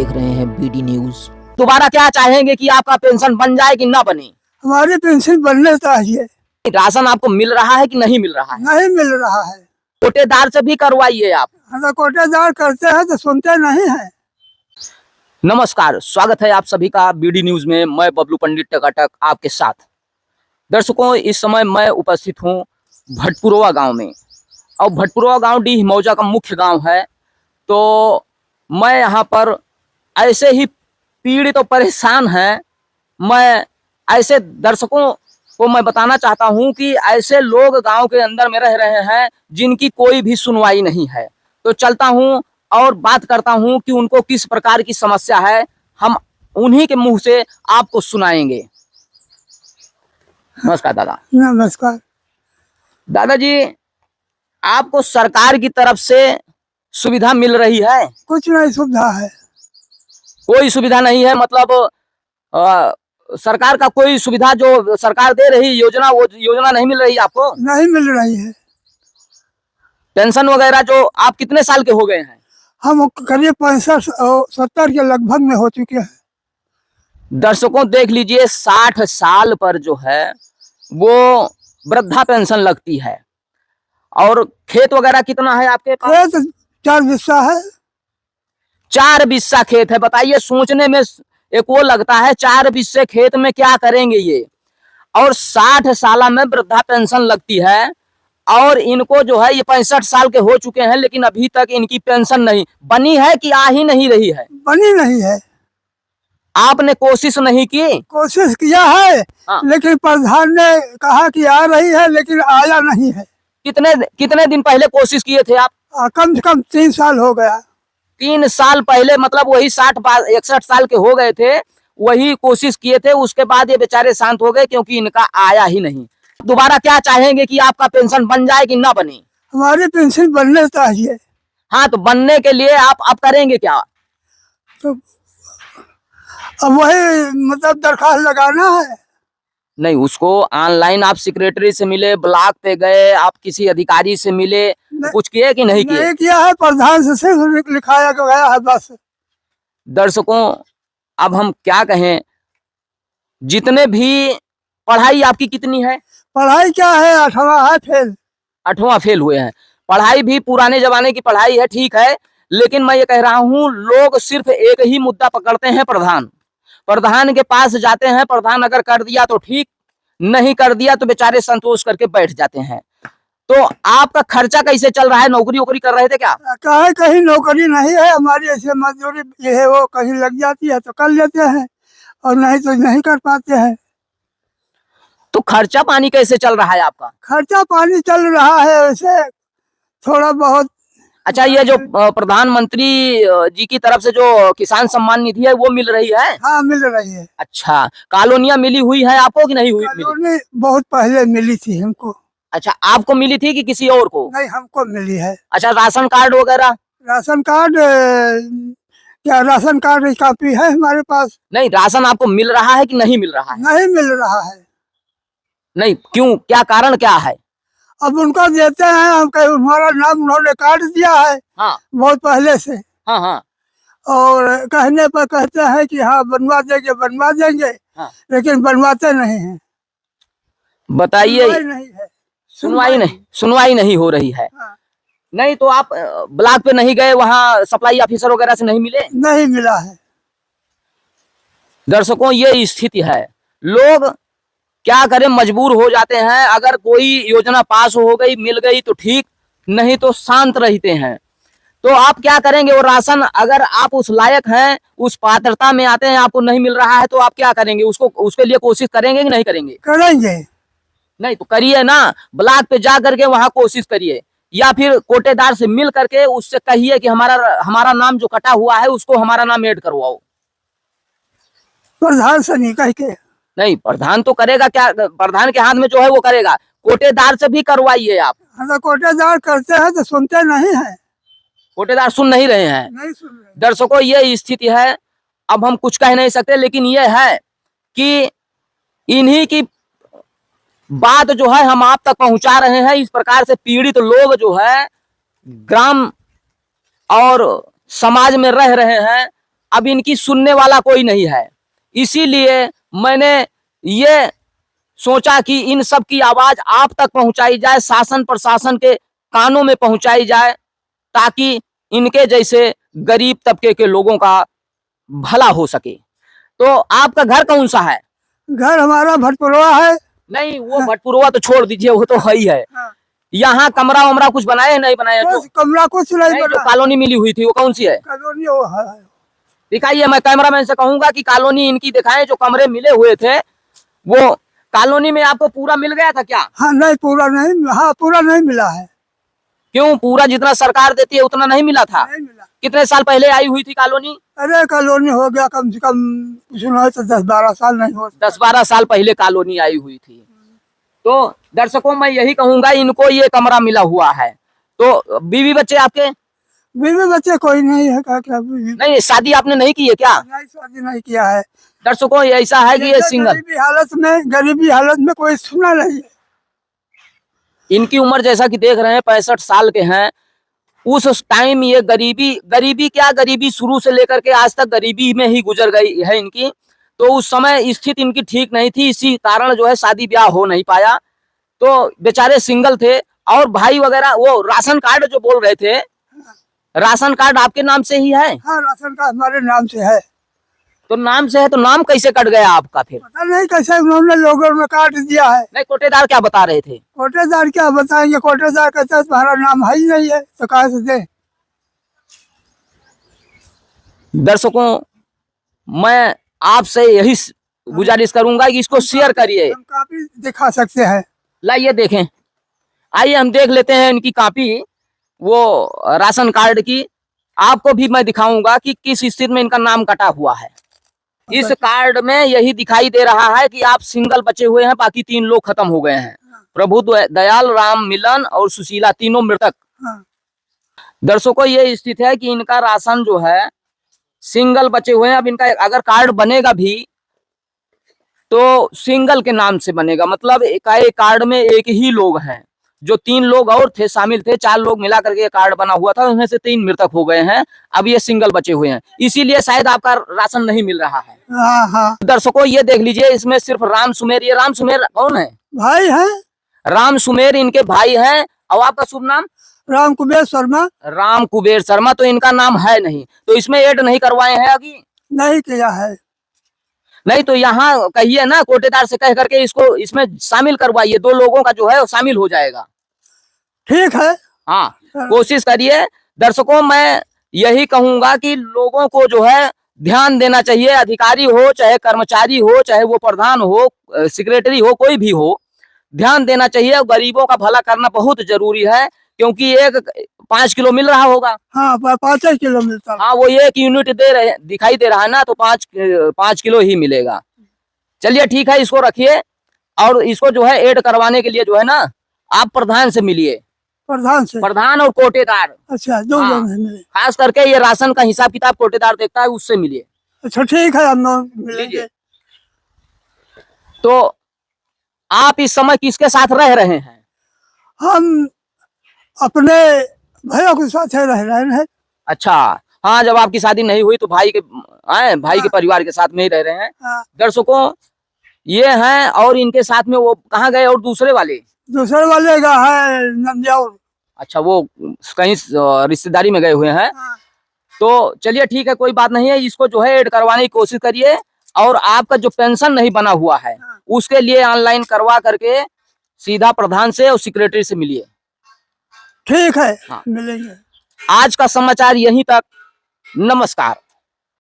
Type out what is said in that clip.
देख रहे हैं बीडी न्यूज। दोबारा क्या चाहेंगे कि आपका पेंशन बन जाए कि ना बने? हमारी पेंशन बनने चाहिए। राशन आपको मिल रहा है कि नहीं मिल रहा है? नहीं मिल रहा है। कोटेदार से भी करवाइए आप। अगर कोटेदार करते हैं तो सुनते नहीं है। नमस्कार, स्वागत है आप सभी का बीडी न्यूज में। मैं बबलू पंडित टकाटक आपके साथ। दर्शकों, इस समय मैं उपस्थित हूँ भटपुरवा गांव में, और भटपुरवा गांव डी मौजा का मुख्य गांव है। तो मैं यहाँ पर ऐसे ही पीड़ित और परेशान हैं। मैं ऐसे दर्शकों को मैं बताना चाहता हूँ कि ऐसे लोग गांव के अंदर में रह रहे हैं जिनकी कोई भी सुनवाई नहीं है। तो चलता हूँ और बात करता हूँ कि उनको किस प्रकार की समस्या है, हम उन्हीं के मुंह से आपको सुनाएंगे। नमस्कार दादा। नमस्कार। दादाजी, आपको सरकार की तरफ से सुविधा मिल रही है? कुछ नहीं सुविधा है। कोई सुविधा नहीं है? मतलब सरकार का कोई सुविधा जो सरकार दे रही योजना, वो योजना नहीं मिल रही आपको? नहीं मिल रही है। पेंशन वगैरह जो आप कितने साल के हो गए हैं? हम करीब 65-70 के लगभग में हो चुके हैं। दर्शकों देख लीजिए, 60 साल पर जो है वो वृद्धा पेंशन लगती है। और खेत वगैरह कितना है आपके पास? खेत 4 बिस्सा है। 4 बिस्सा खेत है। बताइए, सोचने में एक वो लगता है 4 बिस्से खेत में क्या करेंगे ये। और 60 साल में वृद्धा पेंशन लगती है, और इनको जो है ये 65 साल के हो चुके हैं, लेकिन अभी तक इनकी पेंशन नहीं बनी है कि आ ही नहीं रही है? बनी नहीं है। आपने कोशिश नहीं की? कोशिश किया है। हाँ। लेकिन प्रधान ने कहा कि आ रही है, लेकिन आया नहीं है। कितने दिन पहले कोशिश किए थे आप? कम से कम 3 साल हो गया। 3 साल पहले, मतलब वही 61 साल के हो गए थे, वही कोशिश किए थे। उसके बाद ये बेचारे शांत हो गए क्योंकि इनका आया ही नहीं। दोबारा क्या चाहेंगे कि आपका पेंशन बन जाए कि ना बने? हमारी पेंशन बनने चाहिए। हाँ, तो बनने के लिए आप करेंगे क्या? तो अब वही मतलब दरखास्त लगाना है। नहीं, उसको ऑनलाइन आप सेक्रेटरी से मिले, ब्लॉक पे गए, आप किसी अधिकारी से मिले, कुछ किए कि नहीं किए? नहीं किया है। प्रधान से सिर्फ लिखाया गया है बस। दर्शकों, अब हम क्या कहें, जितने भी पढ़ाई आपकी कितनी है? पढ़ाई क्या है, 8वां है फेल। 8वां फेल हुए हैं। पढ़ाई भी पुराने जमाने की पढ़ाई है, ठीक है, लेकिन मैं ये कह रहा हूँ, लोग सिर्फ एक ही मुद्दा पकड़ते हैं, प्रधान के पास जाते हैं। प्रधान अगर कर दिया तो ठीक, नहीं कर दिया तो बेचारे संतोष करके बैठ जाते हैं। तो आपका खर्चा कैसे चल रहा है? नौकरी वोकरी कर रहे थे क्या? कहीं नौकरी नहीं है हमारी। ऐसे मजदूरी ये है, वो कहीं लग जाती है तो कर लेते हैं, और नहीं तो नहीं कर पाते हैं। तो खर्चा पानी कैसे चल रहा है आपका? खर्चा पानी चल रहा है वैसे थोड़ा बहुत। अच्छा, ये जो प्रधानमंत्री जी की तरफ से जो किसान सम्मान निधि है वो मिल रही है? हाँ, मिल रही है। अच्छा, कॉलोनियां मिली हुई है आपको कि नहीं हुई? कॉलोनी बहुत पहले मिली थी हमको। अच्छा, आपको मिली थी कि किसी और को? नहीं, हमको मिली है। अच्छा, राशन कार्ड वगैरह? राशन कार्ड क्या राशन कार्ड की कॉपी है हमारे पास। नहीं, राशन आपको मिल रहा है कि नहीं मिल रहा है? नहीं मिल रहा है। नहीं, क्यों? क्या कारण क्या है? अब उनको देते हैं, हम कहीं हमारा नाम उन्होंने काट दिया है। हाँ बहुत पहले से। हाँ हाँ और कहने पर कहते हैं कि हाँ बनवा देंगे। हाँ। लेकिन बनवाते नहीं हैं। बताइए, नहीं है। सुनवाई नहीं हो रही है। हाँ। नहीं तो आप ब्लॉक पे नहीं गए, वहाँ सप्लाई ऑफिसर वगैरह से नहीं मिले? नहीं मिला है। दर्शकों, ये स्थिति है। लोग क्या करें, मजबूर हो जाते हैं। अगर कोई योजना पास हो गई, मिल गई तो ठीक, नहीं तो शांत रहते हैं। तो आप क्या करेंगे? वो राशन अगर आप उस लायक हैं, उस पात्रता में आते हैं, आपको नहीं मिल रहा है, तो आप क्या करेंगे? उसके लिए कोशिश करेंगे कि नहीं करेंगे? करेंगे। नहीं तो करिए ना, ब्लॉक पे जा करके वहां कोशिश करिए, या फिर कोटेदार से मिल करके उससे कहिए कि हमारा नाम जो कटा हुआ है उसको हमारा नाम ऐड करवाओ। प्रधान से नहीं कह के। नहीं, प्रधान तो करेगा क्या? प्रधान के हाथ में जो है वो करेगा। कोटेदार से भी करवाइए आप। अगर कोटेदार करते हैं तो सुनते नहीं है। कोटेदार सुन नहीं रहे हैं। नहीं सुन रहे। दर्शकों, ये स्थिति है। अब हम कुछ कह नहीं सकते, लेकिन ये है कि इन्हीं की बात जो है हम आप तक पहुंचा रहे हैं। इस प्रकार से पीड़ित लोग जो है ग्राम और समाज में रह रहे हैं, अब इनकी सुनने वाला कोई नहीं है। इसीलिए मैंने ये सोचा कि इन सब की आवाज आप तक पहुंचाई जाए, शासन प्रशासन के कानों में पहुंचाई जाए, ताकि इनके जैसे गरीब तबके के लोगों का भला हो सके। तो आपका घर कौन सा है? घर हमारा भटपुरवा है। नहीं, वो भटपुरवा तो छोड़ दीजिए, वो तो है ही है। हाँ। यहाँ कमरा वमरा कुछ बनाए नहीं बनाए? बस कमरा कुछ नहीं नहीं, जो बना। कॉलोनी मिली हुई थी वो कौन सी है? कॉलोनी वो है। दिखाइए, मैं कैमरामैन से कहूंगा कि कॉलोनी इनकी दिखाएं। जो कमरे मिले हुए थे वो कॉलोनी में आपको पूरा मिल गया था क्या? हाँ नहीं, पूरा नहीं। हाँ, पूरा नहीं मिला है। क्यों? पूरा जितना सरकार देती है उतना नहीं मिला था? नहीं मिला। कितने साल पहले आई हुई थी कॉलोनी? अरे कॉलोनी हो गया कम से कम, सुना है तो 10-12 साल नहीं हो। 10-12 साल पहले कॉलोनी आई हुई थी। तो दर्शकों, मैं यही कहूंगा, इनको ये कमरा मिला हुआ है। तो बीवी बच्चे आपके? बीवी बच्चे कोई नहीं है। क्या बीवी? नहीं, शादी आपने नहीं की है क्या? नहीं, शादी नहीं किया है। दर्शकों, ये ऐसा है कि ये सिंगल। गरीबी हालत में कोई सुना नहीं है। इनकी उम्र जैसा कि देख रहे हैं 65 साल के हैं। उस टाइम ये गरीबी शुरू से लेकर के आज तक गरीबी में ही गुजर गई है इनकी। तो उस समय स्थिति इनकी ठीक नहीं थी, इसी कारण जो है शादी ब्याह हो नहीं पाया। तो बेचारे सिंगल थे। और भाई वगैरह, वो राशन कार्ड जो बोल रहे थे, राशन कार्ड आपके नाम से ही है? हाँ, राशन कार्ड हमारे नाम से है। तो नाम से है तो नाम कैसे कट गया आपका फिर? पता नहीं कैसे उन्होंने लोगों में काट दिया है। नहीं, कोटेदार क्या बता रहे थे? कोटेदार क्या बताएंगे? कोटेदार कहता है तुम्हारा नाम है ही नहीं है, तो कहाँ से दे? दर्शकों, मैं आपसे यही गुजारिश करूंगा कि इसको शेयर करिए। हम काफी दिखा सकते हैं। लाइए देखें, आइए हम देख लेते हैं इनकी कॉपी, वो राशन कार्ड की। आपको भी मैं दिखाऊंगा कि किस स्थिति में इनका नाम कटा हुआ है। इस कार्ड में यही दिखाई दे रहा है कि आप सिंगल बचे हुए हैं, बाकी 3 लोग खत्म हो गए हैं। प्रभु दयाल, राम मिलन और सुशीला, तीनों मृतक। हाँ। दर्शकों, ये स्थिति है कि इनका राशन जो है सिंगल बचे हुए हैं। अब इनका अगर कार्ड बनेगा भी तो सिंगल के नाम से बनेगा, मतलब एक कार्ड में एक ही लोग हैं। जो 3 लोग और थे, शामिल थे, 4 लोग मिला करके कार्ड बना हुआ था, उनमें से 3 मृतक हो गए हैं। अब ये सिंगल बचे हुए हैं, इसीलिए शायद आपका राशन नहीं मिल रहा है। हाँ हाँ। दर्शकों, ये देख लीजिए, इसमें सिर्फ राम सुमेर। ये राम सुमेर कौन है? भाई है। राम सुमेर इनके भाई हैं। और आपका शुभ नाम? राम कुबेर शर्मा। राम कुबेर शर्मा तो इनका नाम है नहीं, तो इसमें ऐड नहीं करवाए हैं अभी? नहीं किया है। नहीं, तो यहाँ कहिए ना, कोटेदार से कह करके इसको इसमें शामिल करवाइए। 2 लोगों का जो है वो शामिल हो जाएगा। ठीक है। हाँ, कोशिश करिए। दर्शकों, मैं यही कहूंगा कि लोगों को जो है ध्यान देना चाहिए। अधिकारी हो, चाहे कर्मचारी हो, चाहे वो प्रधान हो, सेक्रेटरी हो, कोई भी हो, ध्यान देना चाहिए। गरीबों का भला करना बहुत जरूरी है, क्योंकि एक 5 किलो मिल रहा होगा। हाँ, 5 किलो मिलता है। हाँ, वो 1 यूनिट दे रहे, दिखाई दे रहा है ना, तो 5 किलो ही मिलेगा। चलिए ठीक है, इसको रखिए। और इसको जो है ऐड करवाने के लिए जो है ना, आप प्रधान से मिलिए। प्रधान से? प्रधान और कोटेदार। अच्छा, 2 हाँ। लोग हैं मिले। खास करके ये राशन का हिसाब किताब कोटेदार देखता है, उससे मिलिए। अच्छा ठीक है, हम लोग मिलेंगे। तो आप इस समय किसके साथ रह रहे हैं? हम अपने भैया के साथ रह रहे हैं। अच्छा, हाँ, जब आपकी शादी नहीं हुई तो भाई के परिवार के साथ में ही रह रहे हैं। हाँ। दर्शकों, ये हैं, और इनके साथ में वो कहाँ गए? और दूसरे वाले का है नंदियाउर। अच्छा, वो कहीं रिश्तेदारी में गए हुए हैं। हाँ। तो चलिए ठीक है, कोई बात नहीं है। इसको जो है ऐड करवाने की कोशिश करिए। और आपका जो पेंशन नहीं बना हुआ है, उसके लिए ऑनलाइन करवा करके सीधा प्रधान से और सेक्रेटरी से मिलिए। ठीक है। हाँ। मिलेंगे। आज का समाचार यहीं तक। नमस्कार।